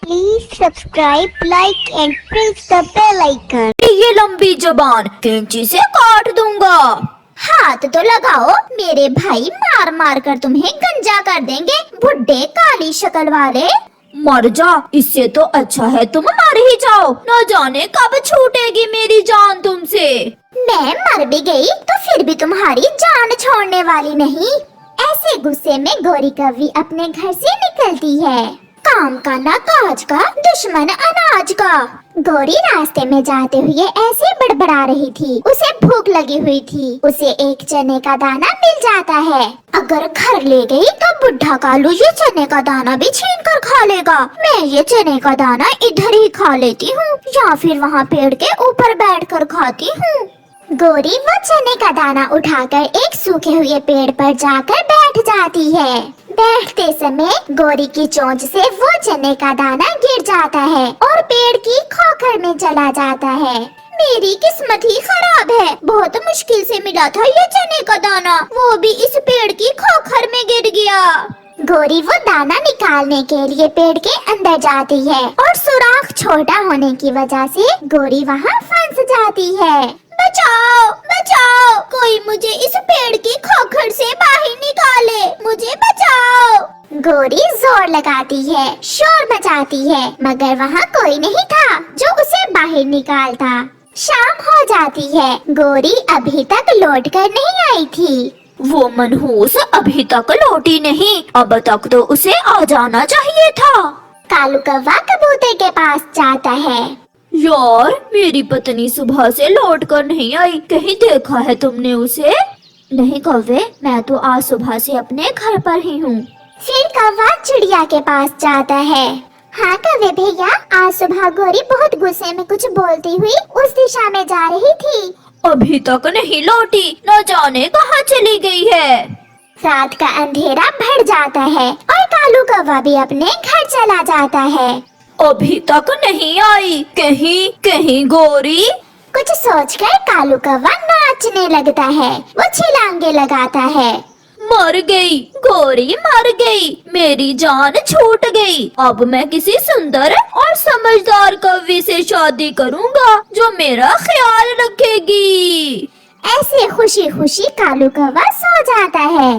Please subscribe, like and press the bell icon. ये लंबी जबान कैंची से काट दूंगा। हाथ तो लगाओ, मेरे भाई मार मार कर तुम्हें गंजा कर देंगे, बुड्ढे काली शक्ल वाले। मर जा, इससे तो अच्छा है तुम मर ही जाओ। न जाने कब छूटेगी मेरी जान तुमसे। मैं मर भी गई तो फिर भी तुम्हारी जान छोड़ने वाली नहीं। ऐसे गुस्से में गौरी कवि अपने घर से निकलती है। काम का ना काज का, दुश्मन अनाज का। गौरी रास्ते में जाते हुए ऐसे बड़बड़ा रही थी। उसे भूख लगी हुई थी। उसे एक चने का दाना मिल जाता है। अगर घर ले गई तो बुढ़ा कालू ये चने का दाना भी छीन कर खा लेगा। मैं ये चने का दाना इधर ही खा लेती हूँ या फिर वहाँ पेड़ के ऊपर बैठकर खाती हूँ। गौरी वो चने का दाना उठाकर एक सूखे हुए पेड़ पर जाकर बैठ जाती है। बैठते समय गौरी की चोंच से वो चने का दाना गिर जाता है और पेड़ की खोखर में चला जाता है। मेरी किस्मत ही खराब है, बहुत मुश्किल से मिला था ये चने का दाना, वो भी इस पेड़ की खोखर में गिर गया। गौरी वो दाना निकालने के लिए पेड़ के अंदर जाती है और सुराख छोटा होने की वजह से गौरी वहाँ फंस जाती है। बचाओ बचाओ, कोई मुझे इस पेड़ की खोखर से बाहर निकाले, मुझे बचाओ। गौरी जोर लगाती है, शोर मचाती है, मगर वहाँ कोई नहीं था जो उसे बाहर निकालता। शाम हो जाती है। गौरी अभी तक लौट कर नहीं आई थी। वो मनहूस अभी तक लौटी नहीं, अब तक तो उसे आ जाना चाहिए था। कालू कौवा कबूतर के पास जाता है। यार, मेरी पत्नी सुबह से लौट कर नहीं आई, कहीं देखा है तुमने उसे? नहीं कौवे, मैं तो आज सुबह से अपने घर पर ही हूँ। फिर कौवा चिड़िया के पास जाता है। हाँ कौवे भैया, आज सुबह गौरी बहुत गुस्से में कुछ बोलती हुई उस दिशा में जा रही थी। अभी तक नहीं लौटी, न जाने कहाँ चली गई है। रात का अंधेरा बढ़ जाता है और कालू कौवा भी अपने घर चला जाता है। अभी तक नहीं आई, कहीं कहीं गौरी। कुछ सोचकर कालू कौवा नाचने लगता है। वो छलांगे लगाता है। मर गई गौरी, मर गई, मेरी जान छूट गई। अब मैं किसी सुंदर और समझदार कवि से शादी करूंगा जो मेरा ख्याल रखेगी। ऐसे खुशी खुशी कालू कौवा सो जाता है।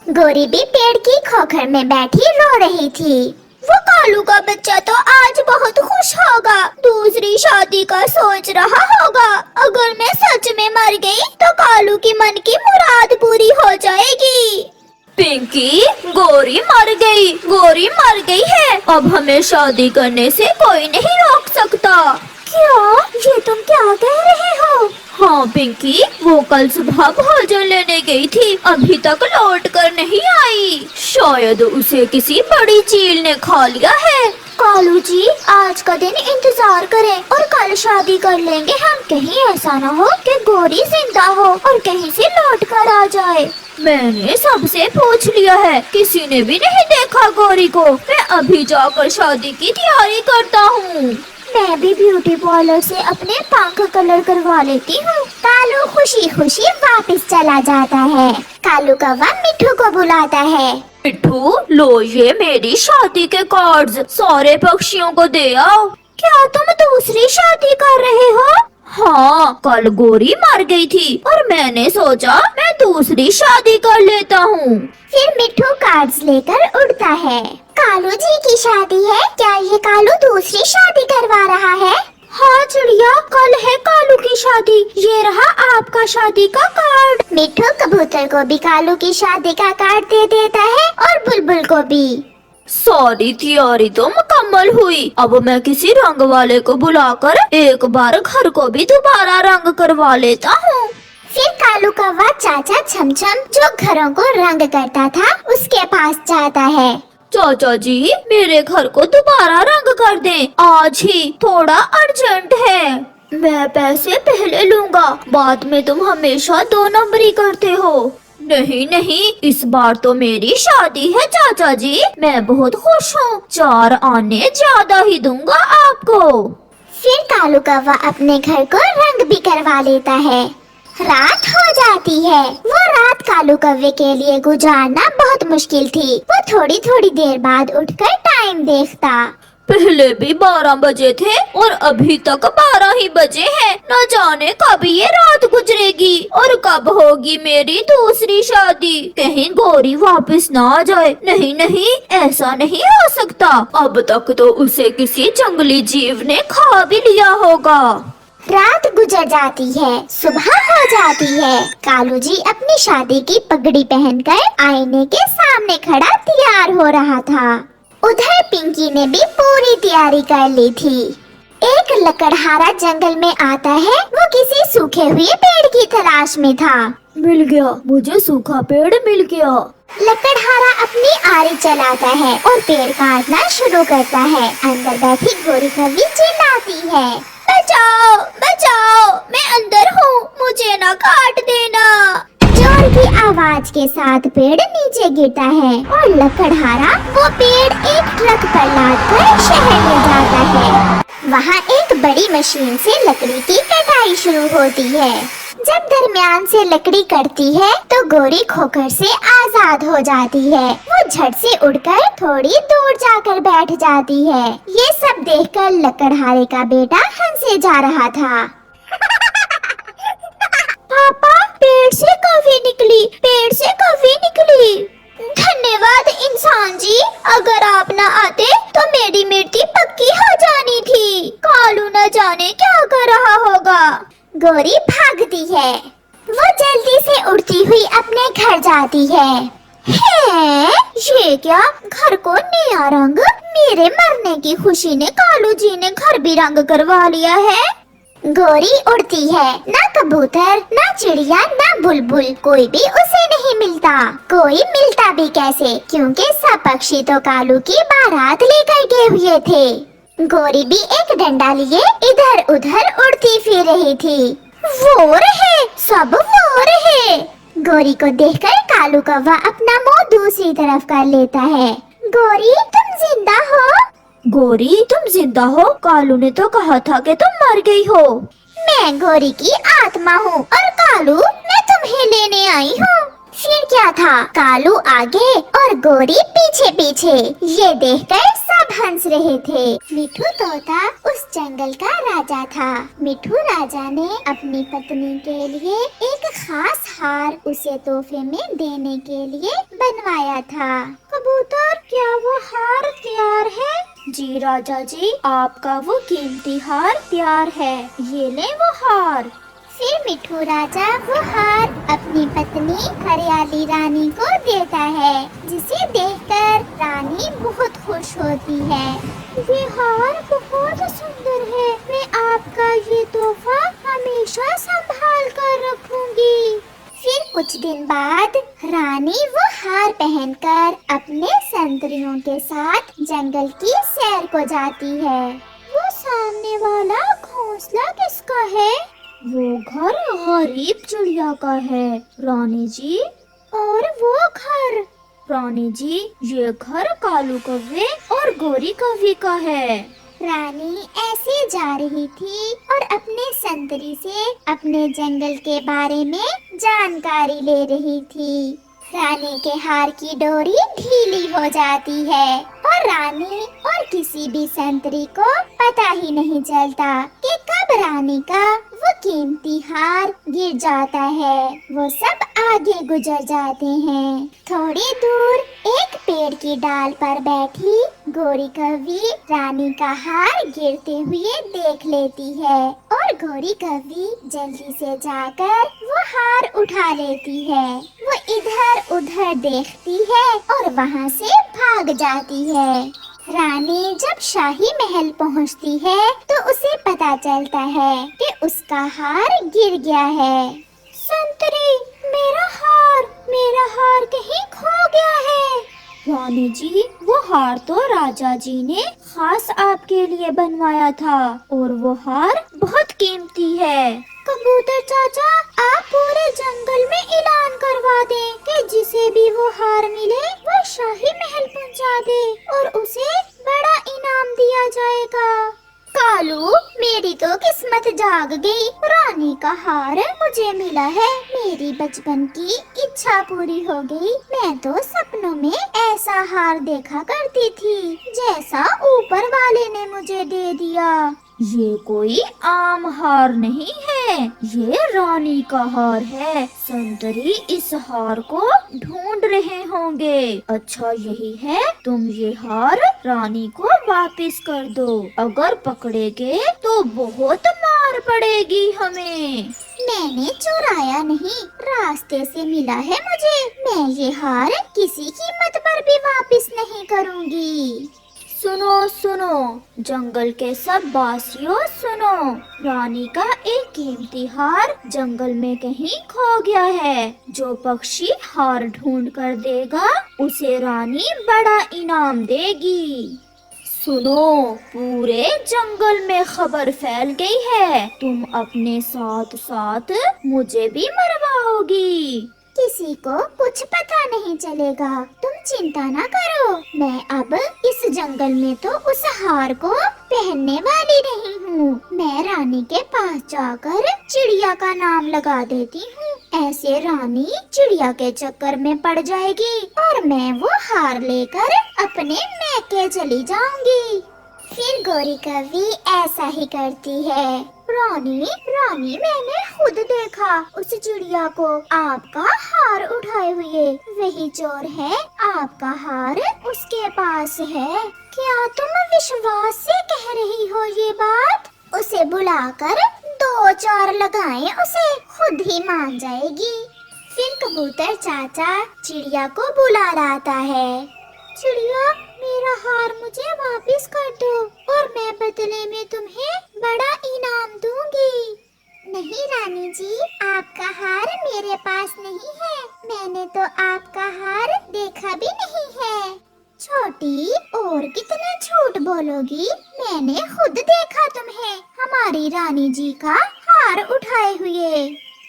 गौरी भी पेड़ की खोखर में बैठी रो रही थी। वो कालू का बच्चा तो आज बहुत खुश होगा, दूसरी शादी का सोच रहा होगा। अगर मैं सच में मर गई तो कालू की मन की मुराद पूरी हो जाएगी। पिंकी, गौरी मर गई, गौरी मर गई है। अब हमें शादी करने से कोई नहीं रोक सकता। क्या? ये तुम क्या कह रहे हो? हाँ पिंकी, वो कल सुबह भोजन लेने गई थी, अभी तक लौट कर नहीं आई। शायद उसे किसी बड़ी चील ने खा लिया है। कालू जी, आज का दिन इंतजार करें और कल शादी कर लेंगे हम। कहीं ऐसा न हो कि गौरी जिंदा हो और कहीं से लौट कर आ जाए। मैंने सबसे पूछ लिया है, किसी ने भी नहीं देखा गौरी को। मैं अभी जाकर शादी की तैयारी करता हूँ। मैं भी ब्यूटी पार्लर से अपने पंख कलर करवा लेती हूँ। कालू खुशी खुशी वापस चला जाता है। कालू कौवा मिट्ठू को बुलाता है। मिट्ठू, लो ये मेरी शादी के कार्ड्स, सारे पक्षियों को दे आओ। क्या तुम दूसरी शादी कर रहे हो? हाँ, कल गौरी मर गई थी और मैंने सोचा मैं दूसरी शादी कर लेता हूँ। फिर मिट्ठू कार्ड्स लेकर उड़ता है। कालू जी की शादी है क्या? ये कालू दूसरी शादी करवा रहा है? हाँ चिड़िया, कल है कालू की शादी। ये रहा आपका शादी का कार्ड। मिट्ठू कबूतर को भी कालू की शादी का कार्ड दे देता है और बुलबुल को भी। सारी तैयारी तो मुकम्मल हुई। अब मैं किसी रंग वाले को बुलाकर एक बार घर को भी दोबारा रंग करवा लेता हूँ। फिर कालू कौवा चाचा छमछम जो घरों को रंग करता था उसके पास जाता है। चाचा जी, मेरे घर को दोबारा रंग कर दें, आज ही, थोड़ा अर्जेंट है। मैं पैसे पहले लूँगा, बाद में तुम हमेशा 2 नंबरी करते हो। नहीं नहीं, इस बार तो मेरी शादी है चाचा जी, मैं बहुत खुश हूँ। 4 आने ज्यादा ही दूंगा आपको। फिर कालू कौवा अपने घर को रंग भी करवा लेता है। रात हो जाती है। वो रात कालू कौवे के लिए गुजारना बहुत मुश्किल थी। वो थोड़ी थोड़ी देर बाद उठकर टाइम देखता। पहले भी 12 बजे थे और अभी तक 12 ही बजे हैं। न जाने कब ये रात गुजरेगी और कब होगी मेरी दूसरी शादी। कहीं गौरी वापस ना आ जाए। नहीं नहीं, ऐसा नहीं हो सकता। अब तक तो उसे किसी जंगली जीव ने खा भी लिया होगा। रात गुजर जाती है, सुबह हो जाती है। कालू जी अपनी शादी की पगड़ी पहनकर आईने के सामने खड़ा तैयार हो रहा था। उधर पिंकी ने भी पूरी तैयारी कर ली थी। एक लकड़हारा जंगल में आता है। वो किसी सूखे हुए पेड़ की तलाश में था। मिल गया, मुझे सूखा पेड़ मिल गया। लकड़हारा अपनी आरी चलाता है और पेड़ काटना शुरू करता है। अंदर बैठी गोरी कवि चिल्लाती है, बचाओ बचाओ, मैं अंदर हूँ, मुझे ना काट देना। जोर की आवाज के साथ पेड़ नीचे गिरता है और लकड़हारा वो पेड़ एक ट्रक पर लादकर शहर में जाता है। वहाँ एक बड़ी मशीन से लकड़ी की कटाई शुरू होती है। जब दरमियान से लकड़ी कटती है तो गोरी खोखर से आजाद हो जाती है। वो झट से उड़कर थोड़ी दूर जाकर बैठ जाती है। ये सब देखकर लकड़हारे का बेटा हंसे जा रहा था। पापा, पेड़ से कभी निकली, पेड़ से कभी निकली। धन्यवाद इंसान जी, अगर आप न आते तो मेरी मृत्यु पक्की हो जानी थी। कालू न जाने क्या कर रहा होगा। गोरी भागती है। वो जल्दी से उड़ती हुई अपने घर जाती है। ये क्या, घर को नया रंग? मेरे मरने की खुशी ने कालू जी ने घर भी रंग करवा लिया है। गोरी उड़ती है। ना कबूतर, ना चिड़िया, ना बुलबुल, कोई भी उसे नहीं मिलता। कोई मिलता भी कैसे, क्योंकि सब पक्षी तो कालू की बारात लेकर गए हुए थे। गोरी भी एक डंडा लिए इधर उधर उड़ती फिर रही थी। वो रहे, सब वो रहे। गोरी को देखकर कालू कौवा अपना मुंह दूसरी तरफ कर लेता है। गोरी, तुम जिंदा हो? गोरी, तुम जिंदा हो? कालू ने तो कहा था कि तुम मर गई हो। मैं गोरी की आत्मा हूँ और कालू, मैं तुम्हें लेने आई हूँ। फिर क्या था, कालू आगे और गोरी पीछे पीछे। ये देखकर सब हंस रहे थे। मिठू तोता उस जंगल का राजा था। मिठू राजा ने अपनी पत्नी के लिए एक खास हार उसे तोहफे में देने के लिए बनवाया था। कबूतर, क्या वो हार तैयार है? जी राजा जी, आपका वो कीमती हार तैयार है, ये ले वो हार। फिर मिठू राजा वो हार अपनी पत्नी हरियाली रानी को देता है, जिसे देखकर रानी बहुत खुश होती है। ये हार बहुत सुंदर है, मैं आपका ये तोहफा हमेशा संभाल कर रखूंगी। फिर कुछ दिन बाद रानी वो हार पहनकर अपने संतरियों के साथ जंगल की सैर को जाती है। वो सामने वाला घोंसला किसका है? वो घर गरीब चिड़िया का है रानी जी। और वो घर? रानी जी, ये घर कालू कौवे और गोरी कौवी का है। रानी ऐसे जा रही थी और अपने संतरी से अपने जंगल के बारे में जानकारी ले रही थी। रानी के हार की डोरी ढीली हो जाती है और रानी और किसी भी संतरी को पता ही नहीं चलता कि कब रानी का वो कीमती हार गिर जाता है। वो सब आगे गुजर जाते हैं। थोड़ी दूर एक पेड़ की डाल पर बैठी गोरी कौवी रानी का हार गिरते हुए देख लेती है और गोरी कौवी जल्दी से जाकर वो हार उठा लेती है। वो इधर उधर देखती है और वहाँ से भाग जाती है। रानी जब शाही महल पहुँचती है तो उसे पता चलता है कि उसका हार गिर गया है। संतरी, मेरा हार कहीं खो गया है। रानी जी, वो हार तो राजा जी ने खास आपके लिए बनवाया था और वो हार बहुत कीमती है। कबूतर चाचा, आप पूरे जंगल में ऐलान करवा दें कि जिसे भी वो हार मिले वो शाही महल पहुंचा दे और उसे बड़ा इनाम दिया जाएगा। कालू, मेरी तो किस्मत जाग गई, रानी का हार मुझे मिला है, मेरी बचपन की इच्छा पूरी हो गई। मैं तो सपनों में ऐसा हार देखा करती थी जैसा ऊपर वाले ने मुझे दे दिया। ये कोई आम हार नहीं है, ये रानी का हार है। संतरी इस हार को ढूंढ रहे होंगे। अच्छा यही है, तुम ये हार रानी को वापस कर दो, अगर पकड़े गए तो बहुत मार पड़ेगी हमें। मैंने चुराया नहीं, रास्ते से मिला है मुझे। मैं ये हार किसी कीमत पर भी वापस नहीं करूँगी। सुनो सुनो, जंगल के सब वासियों सुनो, रानी का एक कीमती हार जंगल में कहीं खो गया है। जो पक्षी हार ढूंढ कर देगा उसे रानी बड़ा इनाम देगी। सुनो, पूरे जंगल में खबर फैल गई है, तुम अपने साथ साथ मुझे भी मरवाओगी। किसी को कुछ पता नहीं चलेगा, तुम चिंता ना करो। मैं अब इस जंगल में तो उस हार को पहनने वाली नहीं हूँ। मैं रानी के पास जाकर चिड़िया का नाम लगा देती हूँ। ऐसे रानी चिड़िया के चक्कर में पड़ जाएगी और मैं वो हार लेकर अपने मैके चली जाऊंगी। फिर गोरी कवि ऐसा ही करती है। रानी रानी, मैंने खुद देखा उस चिड़िया को आपका हार उठाए हुए। वही चोर है, आपका हार उसके पास है। क्या तुम विश्वास से कह रही हो ये बात? उसे बुलाकर 2-4 लगाएं, उसे खुद ही मान जाएगी। फिर कबूतर चाचा चिड़िया को बुला लाता है। चिड़िया, मेरा हार मुझे वापस कर दो और मैं बदले में तुम्हें बड़ा इनाम दूंगी। नहीं रानी जी, आपका हार मेरे पास नहीं है। मैंने तो आपका हार देखा भी नहीं है। छोटी, और कितना झूठ बोलोगी? मैंने खुद देखा तुम्हें हमारी रानी जी का हार उठाए हुए।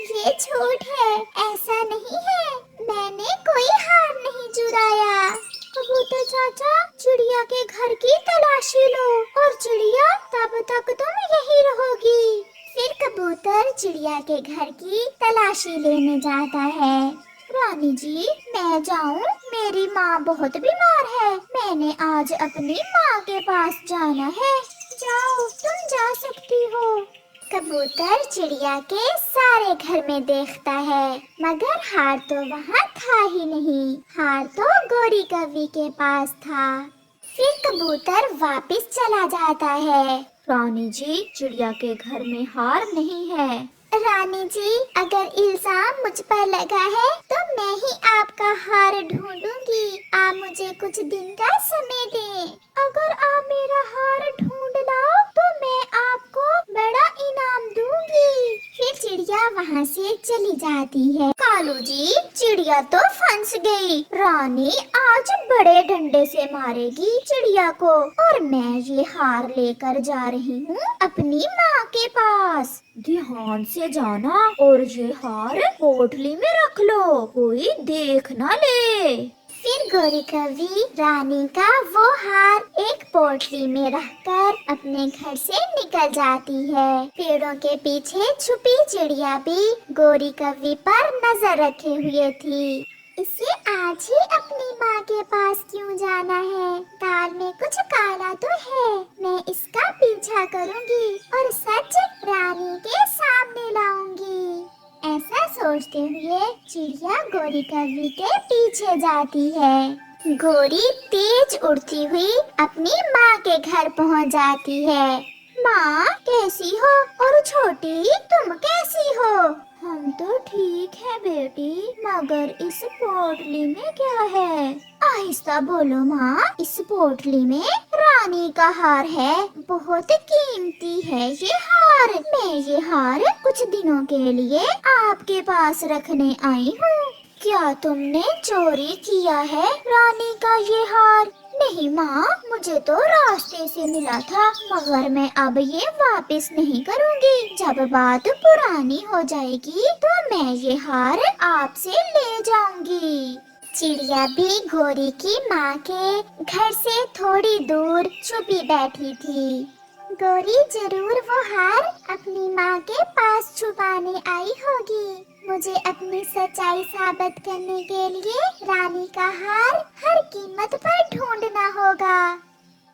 ये झूठ है, ऐसा नहीं है। मैंने कोई हार नहीं चुराया। कबूतर चाचा, चिड़िया के घर की तलाशी लो और चिड़िया तब तक तुम यही रहोगी। फिर कबूतर चिड़िया के घर की तलाशी लेने जाता है। रानी जी, मैं जाऊं? मेरी माँ बहुत बीमार है। मैंने आज अपनी माँ के पास जाना है। जाओ, तुम जा सकती हो। कबूतर चिड़िया के सारे घर में देखता है, मगर हार तो वहाँ था ही नहीं। हार तो गोरी कवि के पास था। फिर कबूतर वापस चला जाता है। रानी जी, चिड़िया के घर में हार नहीं है। रानी जी, अगर इल्जाम मुझ पर लगा है तो मैं ही आपका हार ढूंढूंगी। आप मुझे कुछ दिन का समय दें। अगर आप मेरा हार ढूंढ लाओ तो मैं आपको बड़ा इनाम दूंगी। फिर चिड़िया वहाँ से चली जाती है। कालू जी, चिड़िया तो फंस गई। रानी आज बड़े डंडे से मारेगी चिड़िया को और मैं ये हार लेकर जा रही हूँ अपनी माँ के पास। ध्यान से जाना और ये हार पोटली में रख लो, कोई देख ना ले। फिर गोरी कवि रानी का वो हार एक पोटली में रखकर अपने घर से निकल जाती है। पेड़ों के पीछे छुपी चिड़िया भी गोरी कवि पर नजर रखे हुए थी। इसे आज ही अपनी माँ के पास क्यों जाना है? दाल में कुछ काला तो है। मैं इसका पीछा करूँगी और सच रानी के सामने लाऊंगी। ऐसा सोचते हुए चिड़िया गोरी कवि के पीछे जाती है। गोरी तेज उड़ती हुई अपनी माँ के घर पहुँच जाती है। माँ कैसी हो? और छोटी तुम कैसी हो? हम तो ठीक है बेटी, मगर इस पोटली में क्या है? आहिस्ता बोलो माँ। इस पोटली में रानी का हार है, बहुत कीमती है ये हार। मैं ये हार कुछ दिनों के लिए आपके पास रखने आई हूँ। क्या तुमने चोरी किया है रानी का ये हार? नहीं माँ, मुझे तो रास्ते से मिला था, मगर मैं अब ये वापस नहीं करूँगी। जब बात पुरानी हो जाएगी तो मैं ये हार आपसे ले जाऊंगी। चिड़िया भी गोरी की माँ के घर से थोड़ी दूर छुपी बैठी थी। गोरी जरूर वो हार अपनी माँ के पास छुपाने आई होगी। मुझे अपनी सच्चाई साबित करने के लिए रानी का हार हर कीमत पर ढूंढना होगा।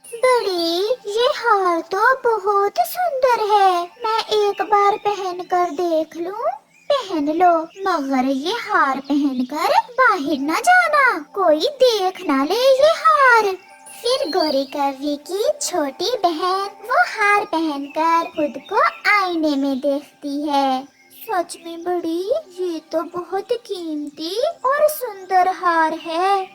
बड़ी, ये हार तो बहुत सुंदर है, मैं एक बार पहन कर देख लूं। पहन लो, मगर ये हार पहनकर बाहर न जाना, कोई देख ना ले ये हार। फिर गोरी कौवी की छोटी बहन वो हार पहनकर खुद को आईने में देखती है। सच में बड़ी, ये तो बहुत कीमती और सुंदर हार है।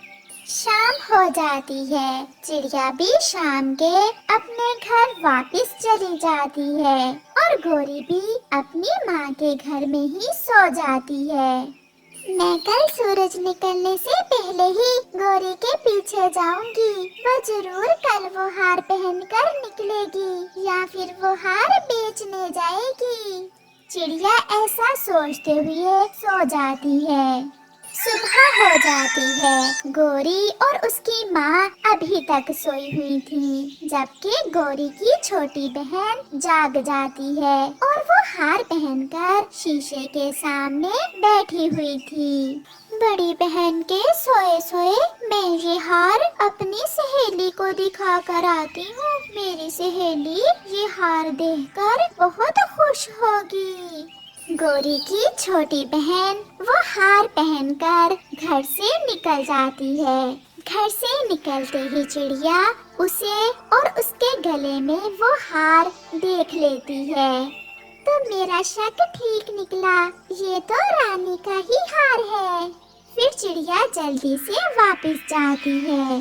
शाम हो जाती है, चिड़िया भी शाम के अपने घर वापस चली जाती है और गोरी भी अपनी माँ के घर में ही सो जाती है। मैं कल सूरज निकलने से पहले ही गोरी के पीछे जाऊंगी, वो जरूर कल वो हार पहनकर निकलेगी या फिर वो हार बेचने जाएगी। चिड़िया ऐसा सोचते हुए सो जाती है। सुबह हो जाती है, गोरी और उसकी माँ अभी तक सोई हुई थी, जबकि गोरी की छोटी बहन जाग जाती है और वो हार पहनकर शीशे के सामने बैठी हुई थी। बड़ी बहन के सोए सोए मैं ये हार अपनी सहेली को दिखा कर आती हूँ, मेरी सहेली ये हार देखकर बहुत खुश होगी। गोरी की छोटी बहन वो हार पहनकर घर से निकल जाती है। घर से निकलते ही चिड़िया उसे और उसके गले में वो हार देख लेती है। तो मेरा शक ठीक निकला, ये तो रानी का ही हार है। फिर चिड़िया जल्दी से वापस जाती है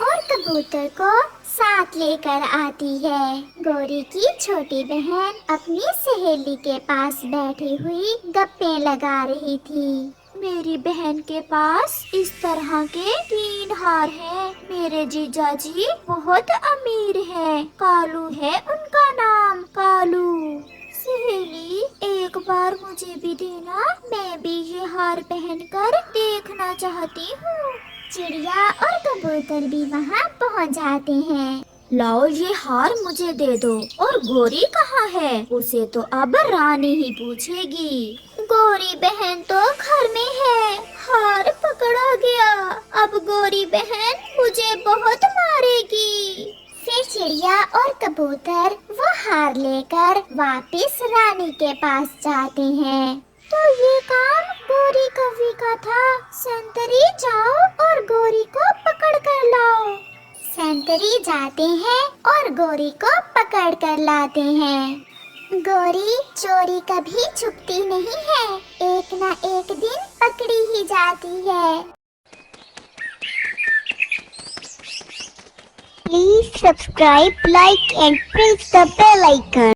और कबूतर को साथ लेकर आती है। गोरी की छोटी बहन अपनी सहेली के पास बैठी हुई गप्पे लगा रही थी। मेरी बहन के पास इस तरह के 3 हार हैं। मेरे जीजा जी बहुत अमीर हैं। कालू है उनका नाम, कालू। सहेली, एक बार मुझे भी देना, मैं भी ये हार पहनकर देखना चाहती हूँ। चिड़िया और कबूतर भी वहाँ पहुँच जाते हैं। लाओ, ये हार मुझे दे दो। और गोरी कहाँ है? उसे तो अब रानी ही पूछेगी। गोरी बहन तो घर में है, हार पकड़ा गया। अब गोरी बहन मुझे बहुत मारेगी। फिर चिड़िया और कबूतर वो हार लेकर वापस रानी के पास जाते हैं। तो ये काम गोरी कौवी का था। संतरी, जाओ और गोरी को पकड़ कर लाओ। संतरी जाते हैं और गोरी को पकड़ कर लाते हैं। गोरी चोरी कभी छुपती नहीं है, एक ना एक दिन पकड़ी ही जाती है। Please subscribe, like and press the bell icon.